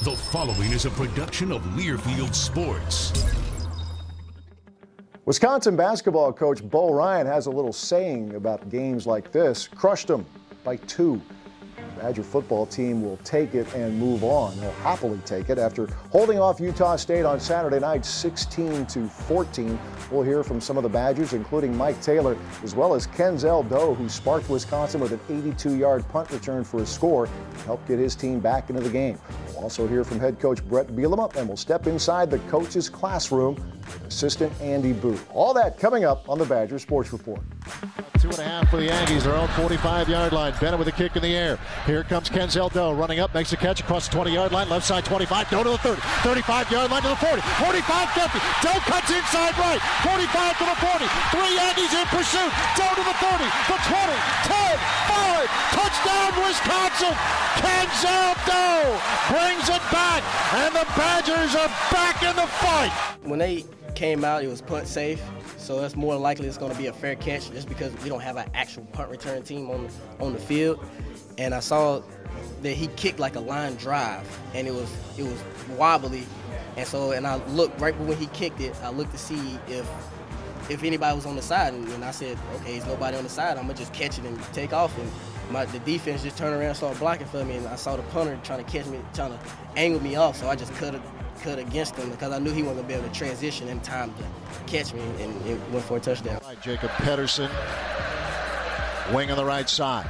The following is a production of Learfield Sports. Wisconsin basketball coach Bo Ryan has a little saying about games like this. Crushed them by 2. The Badger football team will take it and move on. They'll happily take it after holding off Utah State on Saturday night 16-14. We'll hear from some of the Badgers, including Mike Taylor, as well as Kenzel Doe, who sparked Wisconsin with an 82-yard punt return for a score to help get his team back into the game. We'll also hear from head coach Bret Bielema, and we'll step inside the coach's classroom with assistant Andy Buh. All that coming up on the Badger Sports Report. 2.5 for the Aggies, their own 45-yard line. Bennett with a kick in the air. Here comes Kenzel Doe running up, makes a catch across the 20-yard line, left side 25, Doe to the 30, 35-yard line to the 40, 45, 50. Doe cuts inside right, 45 to the 40. 3 Aggies in pursuit. Doe to the 30, the 20, 10, 5. Touchdown, Wisconsin. Kenzel Doe brings it back, and the Badgers are back in the fight. When they came out, it was punt safe. So that's more likely it's going to be a fair catch just because we don't have an actual punt return team on the field. And I saw that he kicked like a line drive, and it was wobbly. And I looked right when he kicked it. I looked to see if anybody was on the side, and I said, okay, there's nobody on the side. I'm gonna just catch it and take off. And the defense just turned around and started blocking for me, and I saw the punter trying to catch me, trying to angle me off. So I just cut against him because I knew he wasn't going to be able to transition in time to catch me, and it went for a touchdown. Jacob Pedersen, wing on the right side.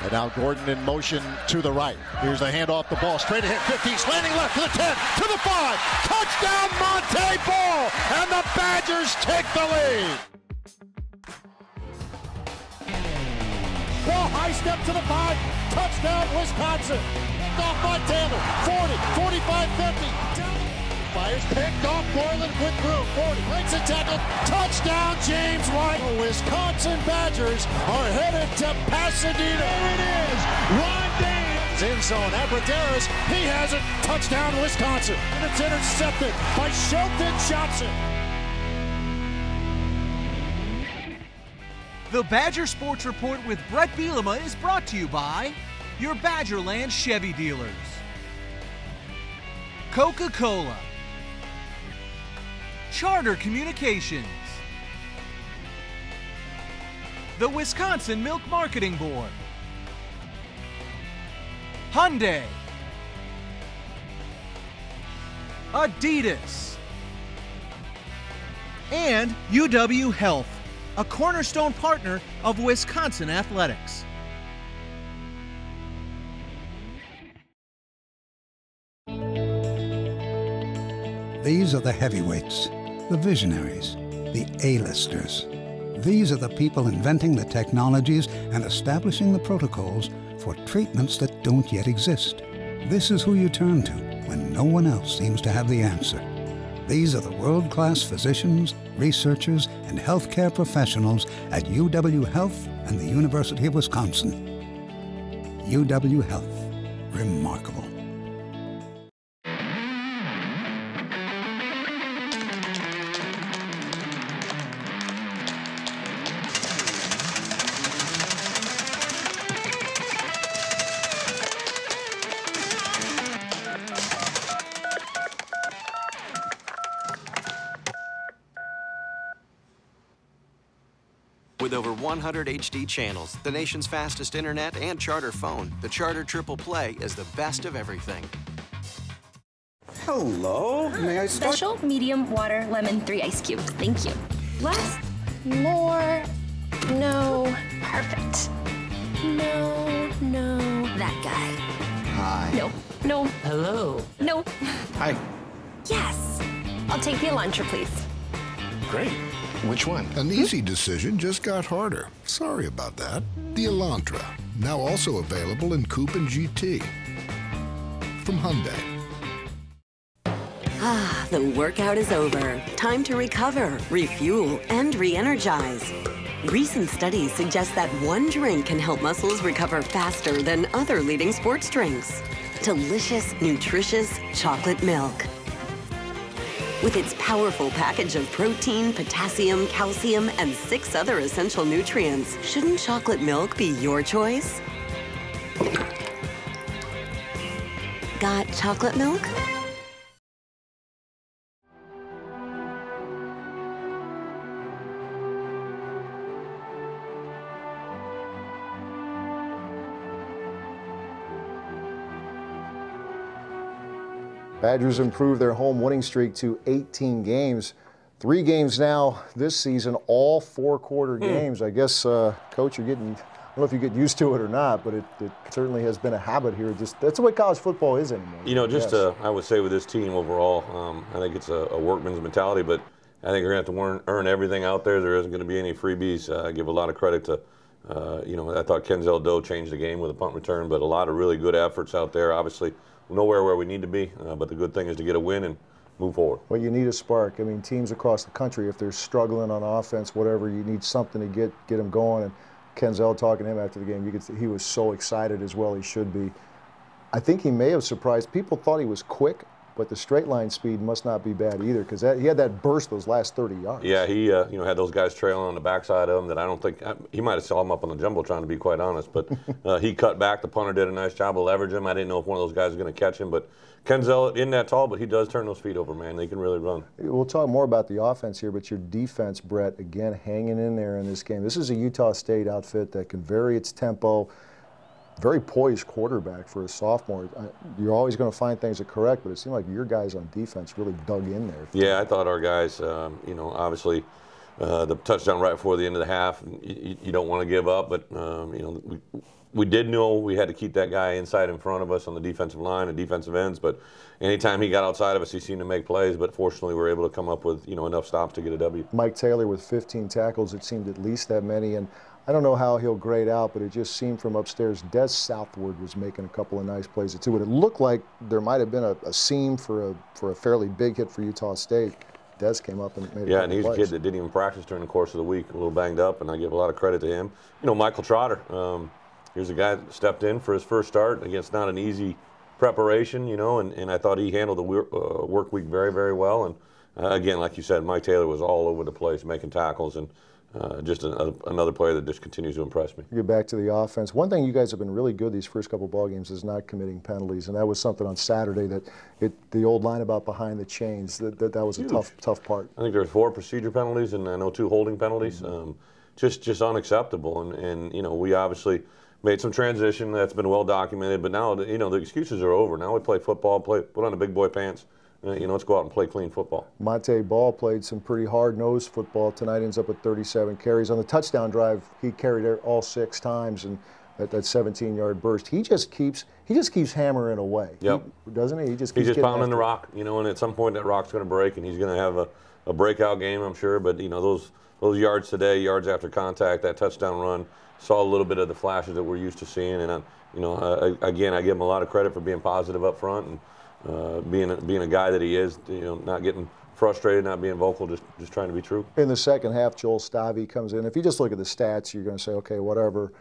And now Gordon in motion to the right. Here's the hand off the ball, straight ahead, 15, slanting left to the 10, to the 5. Touchdown, Monte Ball, and the Badgers take the lead. Ball high step to the 5, touchdown, Wisconsin. Off by Taylor, 40, 45, 50. Fires picked off, Borland with room, 40, breaks a tackle, touchdown, James White. The Wisconsin Badgers are headed to Pasadena. There it is, Ron Dames. In zone, Abradaris, he has it, touchdown, Wisconsin. And it's intercepted by Shelton Johnson. The Badger Sports Report with Bret Bielema is brought to you by your Badgerland Chevy dealers, Coca-Cola, Charter Communications, the Wisconsin Milk Marketing Board, Hyundai, Adidas, and UW Health, a cornerstone partner of Wisconsin athletics. These are the heavyweights, the visionaries, the A-listers. These are the people inventing the technologies and establishing the protocols for treatments that don't yet exist. This is who you turn to when no one else seems to have the answer. These are the world-class physicians, researchers, and healthcare professionals at UW Health and the University of Wisconsin. UW Health. Remarkable. With over 100 HD channels, the nation's fastest internet, and Charter phone, the Charter Triple Play is the best of everything. Hello. May I start? Special, medium, water, lemon, 3 ice cubes. Thank you. Less, more, no. Perfect. No. That guy. Hi. No. Hello. No. Hi. Yes. I'll take the Elantra, please. Great. Which one? An easy decision just got harder. Sorry about that. The Elantra, now also available in Coupe and GT. From Hyundai. Ah, the workout is over. Time to recover, refuel, and re-energize. Recent studies suggest that one drink can help muscles recover faster than other leading sports drinks. Delicious, nutritious chocolate milk. With its powerful package of protein, potassium, calcium, and 6 other essential nutrients, shouldn't chocolate milk be your choice? Got chocolate milk? Badgers improve their home winning streak to 18 games. 3 games now this season, all 4-quarter games. I guess, Coach, you're getting, I don't know if you get used to it or not, but it certainly has been a habit here. Just that's the way college football is anymore. You know, just I would say with this team overall, I think it's a workman's mentality, but I think you're going to have to earn everything out there. There isn't going to be any freebies. I give a lot of credit to, you know, I thought Kenzel Doe changed the game with a punt return, but a lot of really good efforts out there. Obviously, nowhere where we need to be, but the good thing is to get a win and move forward. Well, you need a spark. I mean, teams across the country, if they're struggling on offense, whatever, you need something to get them going. And Kenzel, talking to him after the game, you could see he was so excited as well. He should be. I think he may have surprised. People thought he was quick, but the straight line speed must not be bad either, because he had that burst those last 30 yards. Yeah, he you know, had those guys trailing on the backside of him that I don't think he might have saw him up on the jumbotron, to be quite honest. But he cut back. The punter did a nice job of leveraging him. I didn't know if one of those guys was going to catch him, but Kenzel isn't that tall, but he does turn those feet over, man. They can really run. We'll talk more about the offense here, but your defense, Brett, again, hanging in there in this game. This is a Utah State outfit that can vary its tempo. Very poised quarterback for a sophomore. You're always going to find things to correct, but it seemed like your guys on defense really dug in there. Yeah, I thought our guys, you know, obviously the touchdown right before the end of the half, you don't want to give up, but, you know, we did know we had to keep that guy inside in front of us on the defensive line and defensive ends, but anytime he got outside of us, he seemed to make plays, but fortunately we were able to come up with, you know, enough stops to get a W. Mike Taylor with 15 tackles, it seemed at least that many, and I don't know how he'll grade out, but it just seemed from upstairs, Des Southward was making a couple of nice plays too. But it looked like there might have been a seam for a fairly big hit for Utah State. Des came up and made a Yeah, and he's plays. a kid that didn't even practice during the course of the week, a little banged up, and I give a lot of credit to him. You know, Michael Trotter, here's a guy that stepped in for his first start against not an easy preparation, you know, and I thought he handled the work week very, very well. And again, like you said, Mike Taylor was all over the place making tackles, and just another player that just continues to impress me. Get back to the offense. One thing you guys have been really good these first couple of ball games is not committing penalties, and that was something on Saturday that the old line about behind the chains, that was a tough part. I think there's 4 procedure penalties and I know 2 holding penalties. Just unacceptable, and you know, we obviously made some transition that's been well documented, but now, you know, the excuses are over. Now we play football, put on the big boy pants. You know, let's go out and play clean football. Monte Ball played some pretty hard-nosed football tonight. Ends up with 37 carries. On the touchdown drive, he carried it all 6 times, and that 17-yard burst. He just keeps hammering away. Yep. Doesn't he? He just pounding the rock. You know, and at some point that rock's going to break, and he's going to have a breakout game, I'm sure. But you know, those yards today, yards after contact, that touchdown run, saw a little bit of the flashes that we're used to seeing. And you know, again, I give him a lot of credit for being positive up front and being a guy that he is, you know, not getting frustrated, not being vocal, just trying to be true. In the second half, Joel Stavey comes in. If you just look at the stats, you're going to say, okay, whatever.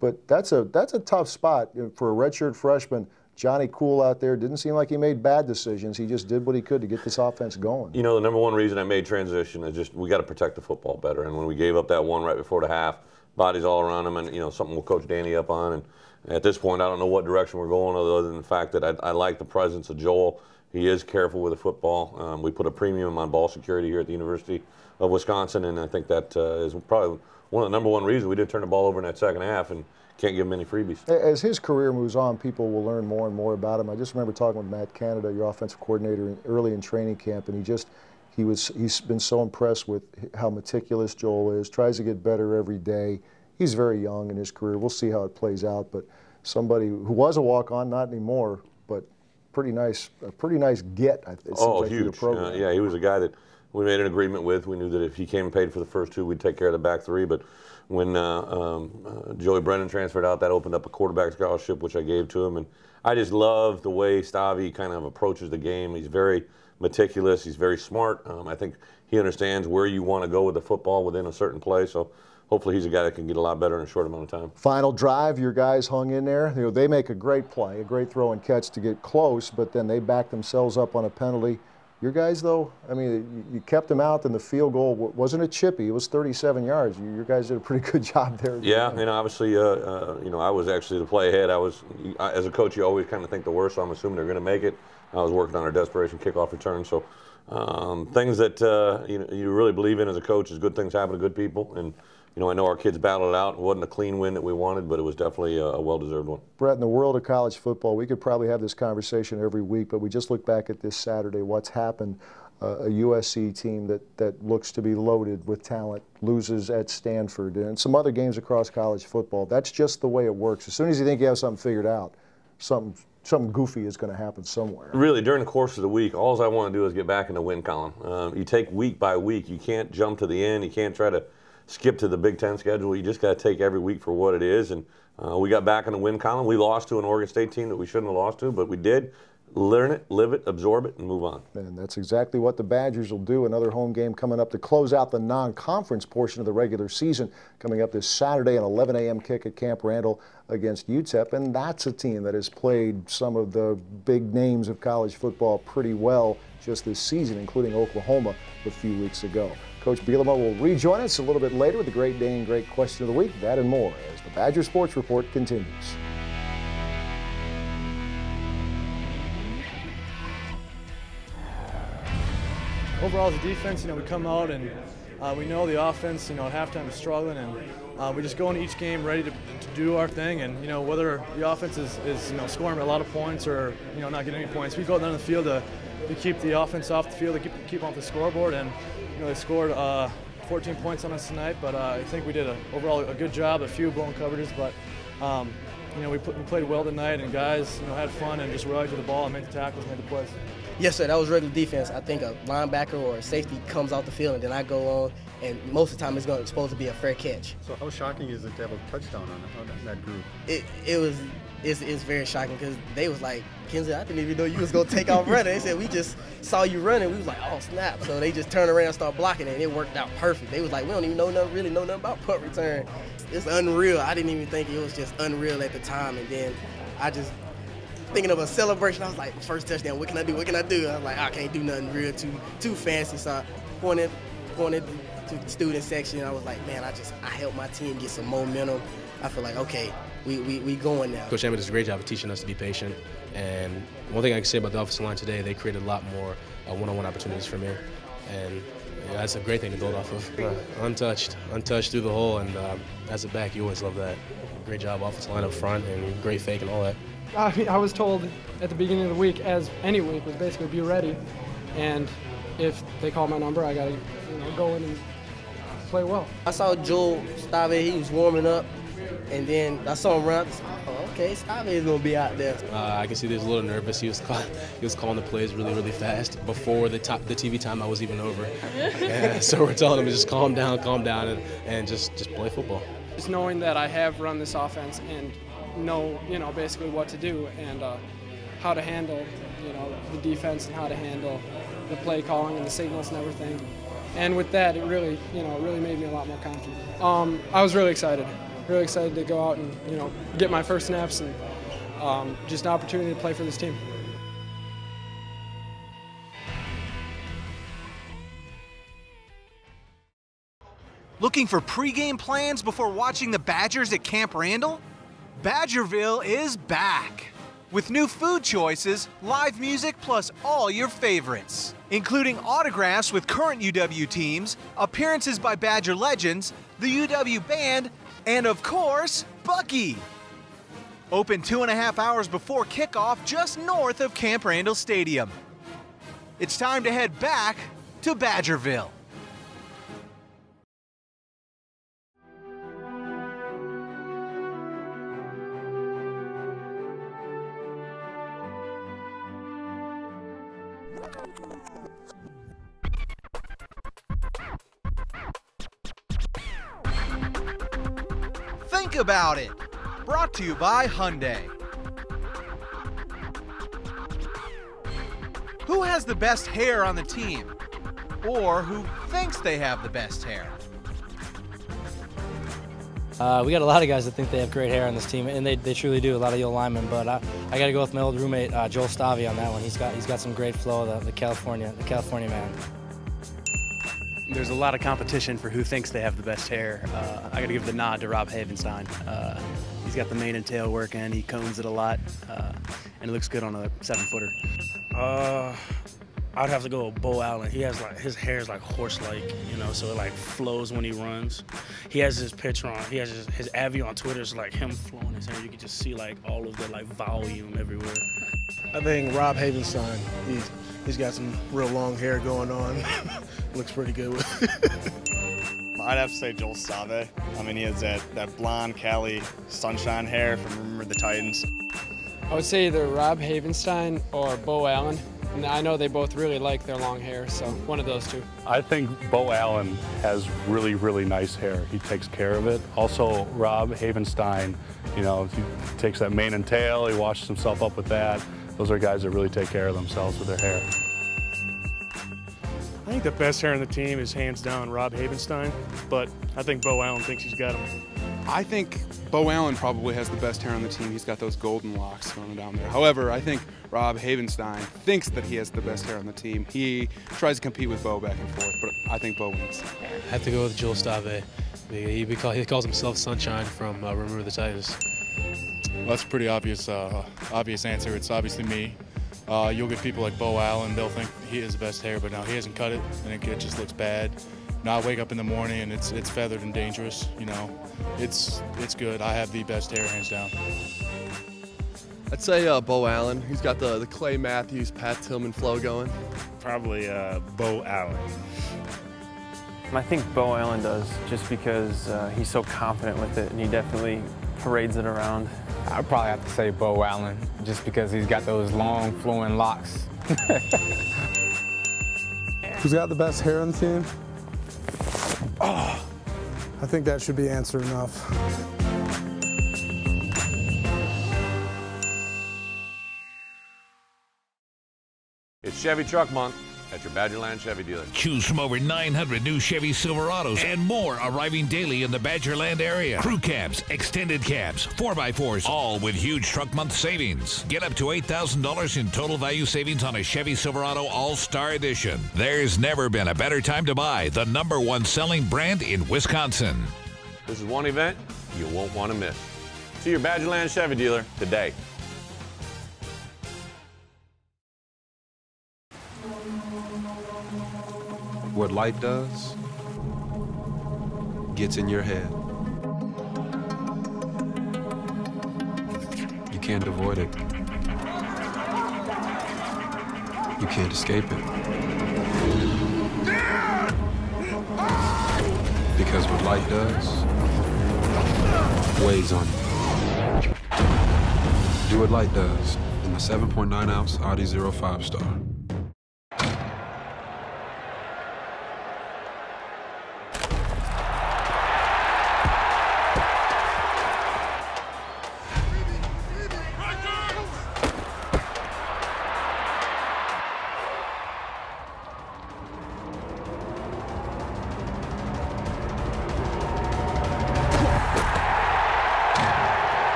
But that's a tough spot for a redshirt freshman. Johnny Cool out there didn't seem like he made bad decisions. He just did what he could to get this offense going. You know, the number one reason I made transition is just we got to protect the football better. And when we gave up that one right before the half, bodies all around him, and you know, something we'll coach Danny up on. And at this point, I don't know what direction we're going, other than the fact that I like the presence of Joel. He is careful with the football. We put a premium on ball security here at the University of Wisconsin, and I think that is probably one of the number one reasons we didn't turn the ball over in that second half and can't give him any freebies. As his career moves on, people will learn more and more about him. I just remember talking with Matt Canada, your offensive coordinator, early in training camp, and he's been so impressed with how meticulous Joel is, tries to get better every day. He's very young in his career. We'll see how it plays out, but somebody who was a walk-on, not anymore, but a pretty nice get. It oh, like huge. Yeah, he was a guy that we made an agreement with. We knew that if he came and paid for the first 2, we'd take care of the back 3. But when Joey Brennan transferred out, that opened up a quarterback scholarship, which I gave to him. And I just love the way Stavey kind of approaches the game. He's very meticulous. He's very smart. I think he understands where you want to go with the football within a certain play. So hopefully he's a guy that can get a lot better in a short amount of time. Final drive, your guys hung in there. You know, they make a great play, a great throw and catch to get close, but then they back themselves up on a penalty. Your guys, though, I mean, you kept them out, and the field goal wasn't a chippy. It was 37 yards. Your guys did a pretty good job there. Yeah, and obviously, I was actually the play ahead. As a coach, you always kind of think the worst, so I'm assuming they're going to make it. I was working on our desperation kickoff return, so things that you really believe in as a coach is good things happen to good people, and I know our kids battled it out. It wasn't a clean win that we wanted, but it was definitely a well-deserved one. Brett, in the world of college football, we could probably have this conversation every week, but we just look back at this Saturday, what's happened. A USC team that looks to be loaded with talent loses at Stanford, and some other games across college football. That's just the way it works. As soon as you think you have something figured out, something goofy is going to happen somewhere. Really, during the course of the week, all I want to do is get back in the win column. You take week by week. You can't jump to the end. You can't try to skip to the Big Ten schedule. You just got to take every week for what it is. And we got back in the win column. We lost to an Oregon State team that we shouldn't have lost to, but we did. Learn it, live it, absorb it, and move on. And that's exactly what the Badgers will do. Another home game coming up to close out the non-conference portion of the regular season. Coming up this Saturday, an 11 a.m. kick at Camp Randall against UTEP. And that's a team that has played some of the big names of college football pretty well just this season, including Oklahoma a few weeks ago. Coach Bielema will rejoin us a little bit later with the Great Dane Great Question of the Week. That and more as the Badger Sports Report continues. Overall, as a defense, we come out and we know the offense, at halftime is struggling, and we just go into each game ready to do our thing. And whether the offense is scoring a lot of points or not getting any points, we go down the field to keep the offense off the field, to keep off the scoreboard. And they scored 14 points on us tonight, but I think we did overall a good job. A few blown coverages, but we played well tonight, and guys had fun and just reacted to the ball and made the tackles, made the plays. Yes, sir, that was regular defense. I think a linebacker or a safety comes out the field, and then I go on, and most of the time it's supposed to be a fair catch. So how shocking is it to have a touchdown on that group? It's very shocking because they was like, Kenzel, I didn't even know you was going to take off running. They said, we just saw you running. We was like, oh, snap. So they just turned around and started blocking it, and it worked out perfect. They was like, we don't even really know nothing about punt return. It's unreal. I didn't even think it was just unreal at the time, and then I just thinking of a celebration. I was like, first touchdown, what can I do? What can I do? I was like, I can't do nothing real too fancy. So I pointed to the student section. I was like, man, I helped my team get some momentum. I feel like, okay, we going now. Coach Emmett does a great job of teaching us to be patient. And one thing I can say about the offensive line today, they created a lot more one-on-one opportunities for me. And that's a great thing to build off of. Untouched through the hole, and as a back, you always love that. Great job offensive line up front and great fake and all that. I was told at the beginning of the week, as any week, was basically be ready, and if they call my number, I got to go in and play well. I saw Joel Stave, he was warming up, and then I saw him run. Oh, okay, Stave is gonna be out there. I can see he was a little nervous. He was calling the plays really fast before the TV timeout was even over. Yeah, so we're telling him to just calm down, and just play football. Just knowing that I have run this offense and know basically what to do and how to handle the defense and how to handle the play calling and the signals and everything. And with that, it really made me a lot more confident. I was really excited to go out and get my first snaps and just an opportunity to play for this team. Looking for pregame plans before watching the Badgers at Camp Randall? Badgerville is back with new food choices, live music, plus all your favorites, including autographs with current UW teams, appearances by Badger legends, the UW Band, and of course, Bucky. Open 2.5 hours before kickoff just north of Camp Randall Stadium. It's time to head back to Badgerville. Think about it. Brought to you by Hyundai. Who has the best hair on the team? Or who thinks they have the best hair? We got a lot of guys that think they have great hair on this team, and they truly do, a lot of the old linemen. But I got to go with my old roommate, Joel Stavi, on that one. He's got some great flow, the California man. There's a lot of competition for who thinks they have the best hair. I got to give the nod to Rob Havenstein. He's got the mane and tail working. He cones it a lot, and it looks good on a 7-footer. I'd have to go with Bo Allen. He has his hair is like horse-like, you know, so it flows when he runs. He has his picture on. He has his Avi on Twitter is like him flowing his hair. You can just see all of the volume everywhere. I think Rob Havenstein. He's got some real long hair going on. Looks pretty good with it. I'd have to say Joel Stave. I mean, he has that blonde Cali sunshine hair from Remember the Titans. I would say either Rob Havenstein or Bo Allen. And I know they both really like their long hair, so one of those two. I think Bo Allen has really, really nice hair. He takes care of it. Also, Rob Havenstein, you know, he takes that mane and tail, he washes himself up with that. Those are guys that really take care of themselves with their hair. I think the best hair on the team is hands down Rob Havenstein, but I think Bo Allen thinks he's got him. I think Bo Allen probably has the best hair on the team. He's got those golden locks going down there. However, I think Rob Havenstein thinks that he has the best hair on the team. He tries to compete with Bo back and forth, but I think Bo wins. I have to go with Joel Stave. He calls himself Sunshine from Remember the Titans. Well, that's a pretty obvious answer. It's obviously me. You'll get people like Bo Allen, they'll think he has the best hair, but now he hasn't cut it, and it just looks bad. Now I wake up in the morning and it's feathered and dangerous, you know. It's good. I have the best hair, hands down. I'd say Bo Allen. He's got the Clay Matthews, Pat Tillman flow going. Probably Bo Allen. I think Bo Allen does, just because he's so confident with it, and he definitely parades it around. I'd probably have to say Bo Allen, just because he's got those long, flowing locks. Who's got the best hair on the team? Oh, I think that should be answer enough. It's Chevy Truck Month at your Badgerland Chevy dealer. Choose from over 900 new Chevy Silverados and more arriving daily in the Badgerland area. Crew cabs, extended cabs, 4x4s, all with huge Truck Month savings. Get up to $8,000 in total value savings on a Chevy Silverado All-Star Edition. There's never been a better time to buy the #1 selling brand in Wisconsin. This is one event you won't want to miss. See your Badgerland Chevy dealer today. What light does gets in your head. You can't avoid it. You can't escape it. Because what light does weighs on you. Do what light does in the 7.9-ounce Audi 05 Star.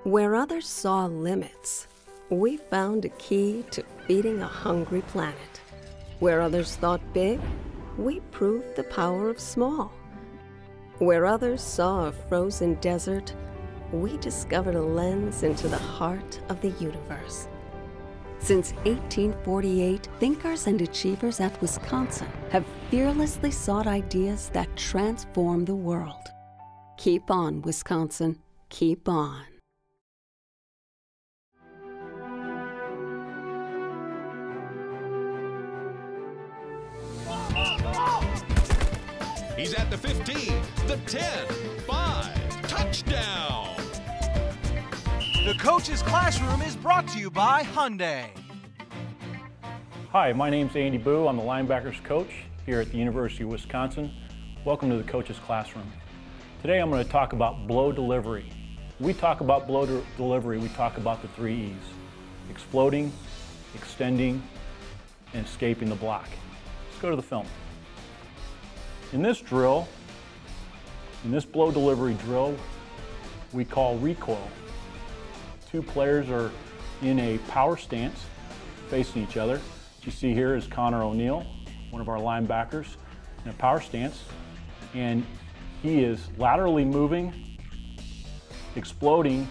Where others saw limits, we found a key to feeding a hungry planet. Where others thought big, we proved the power of small. Where others saw a frozen desert, we discovered a lens into the heart of the universe. Since 1848, thinkers and achievers at Wisconsin have fearlessly sought ideas that transform the world. Keep on, Wisconsin. Keep on. He's at the 15, the 10, 5, touchdown! The Coach's Classroom is brought to you by Hyundai. Hi, my name's Andy Buh. I'm the linebackers coach here at the University of Wisconsin. Welcome to the Coach's Classroom. Today I'm going to talk about blow delivery. When we talk about blow delivery, we talk about the 3 E's: exploding, extending, and escaping the block. Let's go to the film. In this drill, in this blow delivery drill, we call recoil. Two players are in a power stance facing each other. What you see here is Connor O'Neill, one of our linebackers, in a power stance, and he is laterally moving, exploding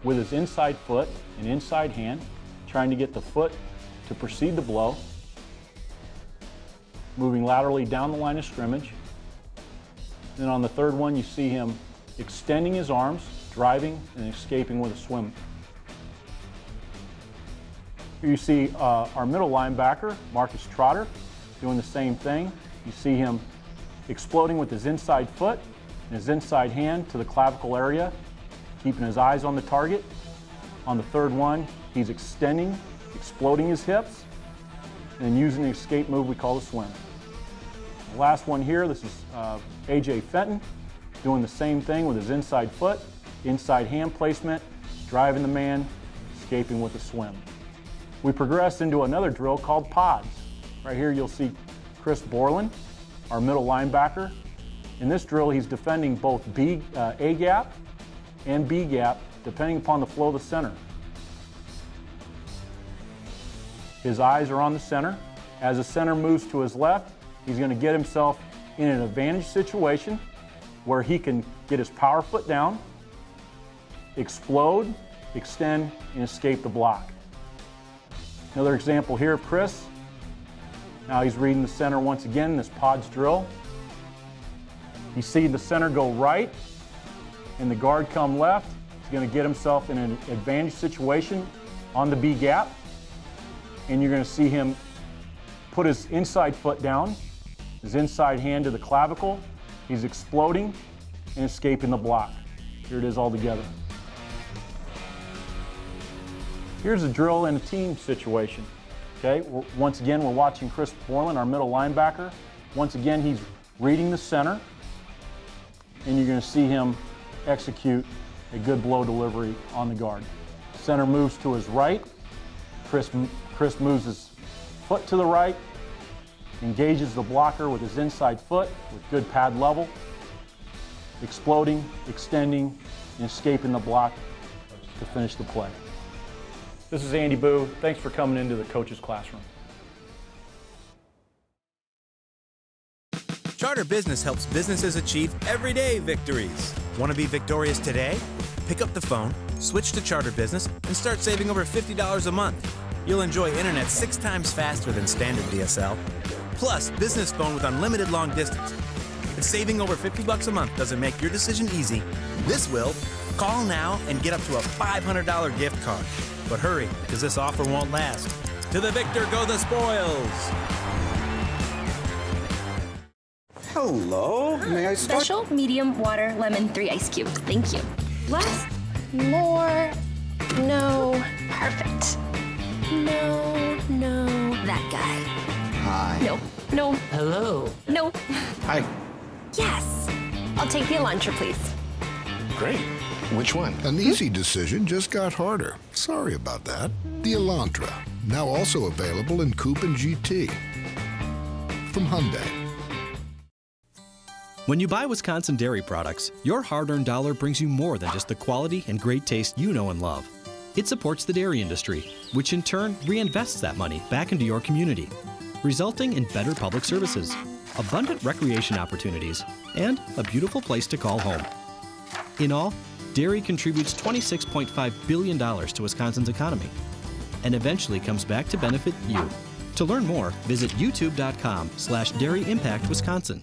with his inside foot and inside hand, trying to get the foot to precede the blow, moving laterally down the line of scrimmage. Then on the third one, you see him extending his arms, driving, and escaping with a swim. Here you see our middle linebacker, Marcus Trotter, doing the same thing. You see him exploding with his inside foot and his inside hand to the clavicle area, keeping his eyes on the target. On the third one, he's extending, exploding his hips, and using the escape move we call the swim. The last one here, this is A.J. Fenton, doing the same thing with his inside foot, inside hand placement, driving the man, escaping with the swim. We progress into another drill called pods. Right here you'll see Chris Borland, our middle linebacker. In this drill, he's defending both A gap and B gap, depending upon the flow of the center. His eyes are on the center. As the center moves to his left, he's going to get himself in an advantage situation where he can get his power foot down, explode, extend, and escape the block. Another example here of Chris. Now he's reading the center once again in this pods drill. You see the center go right and the guard come left. He's going to get himself in an advantage situation on the B gap. And you're going to see him put his inside foot down, his inside hand to the clavicle. He's exploding and escaping the block. Here it is all together. Here's a drill in a team situation. Okay, once again, we're watching Chris Borland, our middle linebacker. Once again, he's reading the center, and you're going to see him execute a good blow delivery on the guard. Center moves to his right. Chris moves his foot to the right, engages the blocker with his inside foot with good pad level, exploding, extending, and escaping the block to finish the play. This is Andy Buh. Thanks for coming into the Coach's Classroom. Charter Business helps businesses achieve everyday victories. Want to be victorious today? Pick up the phone, switch to Charter Business, and start saving over $50 a month. You'll enjoy internet 6 times faster than standard DSL. Plus, business phone with unlimited long distance. If saving over $50 a month doesn't make your decision easy, this will. Call now and get up to a $500 gift card. But hurry, because this offer won't last. To the victor go the spoils! Hello, may I start? Special, medium, water, lemon, 3 ice cubes. Thank you. Less, more, no. Perfect. No, that guy. Hi. No. Hello. No. Hi. Yes. I'll take the Elantra, please. Great. Which one? An easy decision just got harder. Sorry about that. The Elantra, now also available in Coupe and GT. From Hyundai. When you buy Wisconsin dairy products, your hard-earned dollar brings you more than just the quality and great taste you know and love. It supports the dairy industry, which in turn reinvests that money back into your community, resulting in better public services, abundant recreation opportunities, and a beautiful place to call home. In all, dairy contributes $26.5 billion to Wisconsin's economy and eventually comes back to benefit you. To learn more, visit youtube.com/dairyimpactwisconsin.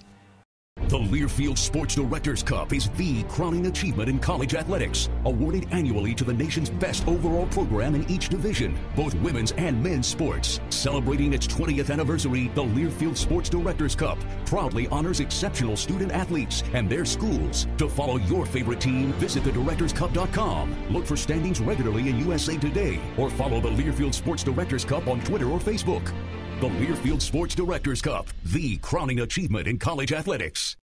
The Learfield Sports Directors Cup is the crowning achievement in college athletics, awarded annually to the nation's best overall program in each division, both women's and men's sports. Celebrating its 20th anniversary, the Learfield Sports Directors Cup proudly honors exceptional student athletes and their schools. To follow your favorite team, visit thedirectorscup.com. Look for standings regularly in USA Today, or follow the Learfield Sports Directors Cup on Twitter or Facebook. The Learfield Sports Directors Cup, the crowning achievement in college athletics.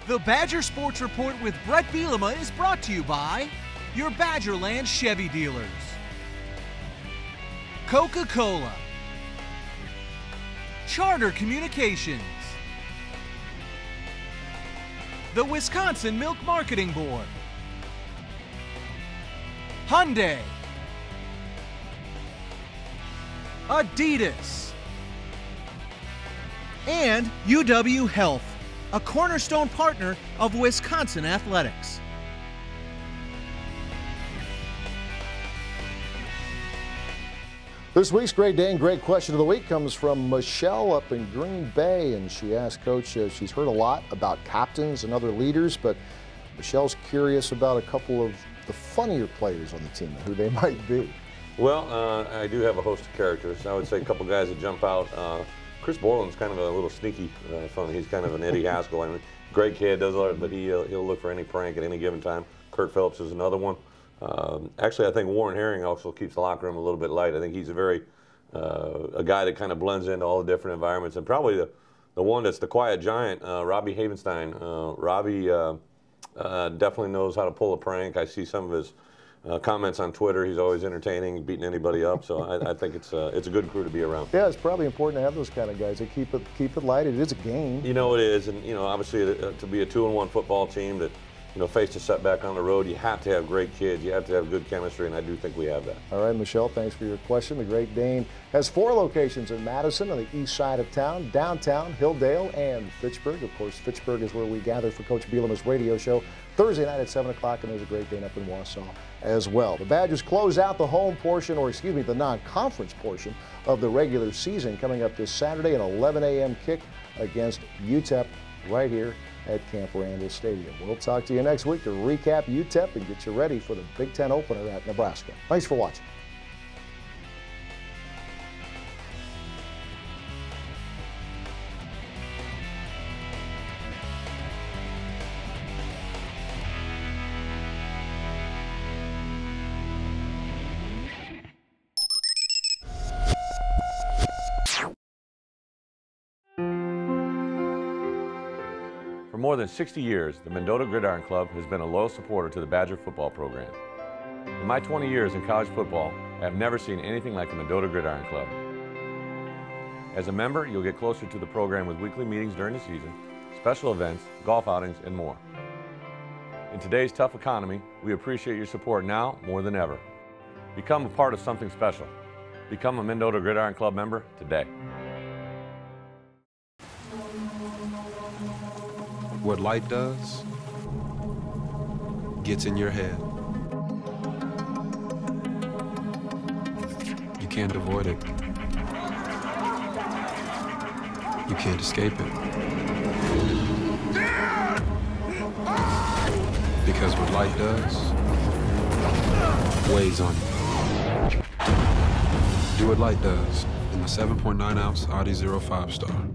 The Badger Sports Report with Bret Bielema is brought to you by your Badgerland Chevy dealers, Coca-Cola, Charter Communications, the Wisconsin Milk Marketing Board, Hyundai, Adidas, and UW Health, a cornerstone partner of Wisconsin athletics. This week's Great Dane Great Question of the Week comes from Michelle up in Green Bay, and she asked Coach, she's heard a lot about captains and other leaders, but Michelle's curious about a couple of the funnier players on the team and who they might be. Well, I do have a host of characters. I would say a couple guys that jump out. Chris Borland's kind of a little sneaky funny. He's kind of an Eddie Haskell. I mean, great kid, does a lot, but he'll look for any prank at any given time. Kurt Phelps is another one. Actually, I think Warren Herring also keeps the locker room a little bit light. I think he's a guy that kind of blends into all the different environments. And probably the one that's the quiet giant, Robbie Havenstein. Robbie definitely knows how to pull a prank. I see some of his comments on Twitter. He's always entertaining, beating anybody up. So I think it's a good crew to be around. Yeah, it's probably important to have those kind of guys. They keep it light. It is a game. You know it is, and you know obviously to be a 2-1 football team that faced a setback on the road, you have to have great kids. You have to have good chemistry, and I do think we have that. All right, Michelle, thanks for your question. The Great Dane has 4 locations in Madison on the east side of town, downtown, Hilldale, and Fitchburg. Of course, Fitchburg is where we gather for Coach Bielema's radio show Thursday night at 7 o'clock, and there's a Great Dane up in Wausau as well. The Badgers close out the home portion, or excuse me, the non-conference portion of the regular season coming up this Saturday, an 11 a.m. kick against UTEP right here at Camp Randall Stadium. We'll talk to you next week to recap UTEP and get you ready for the Big Ten opener at Nebraska. Thanks for watching. For more than 60 years, the Mendota Gridiron Club has been a loyal supporter to the Badger football program. In my 20 years in college football, I have never seen anything like the Mendota Gridiron Club. As a member, you'll get closer to the program with weekly meetings during the season, special events, golf outings, and more. In today's tough economy, we appreciate your support now more than ever. Become a part of something special. Become a Mendota Gridiron Club member today. What light does gets in your head. You can't avoid it. You can't escape it. Because what light does weighs on you. Do what light does in the 7.9-ounce Audi 05 Star.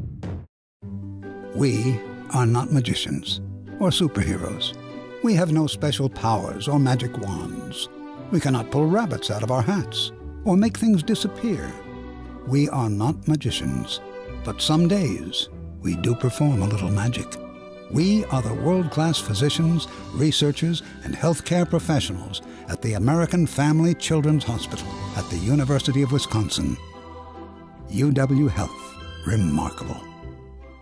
We are not magicians or superheroes. We have no special powers or magic wands. We cannot pull rabbits out of our hats or make things disappear. We are not magicians, but some days we do perform a little magic. We are the world-class physicians, researchers, and healthcare professionals at the American Family Children's Hospital at the University of Wisconsin. UW Health. Remarkable.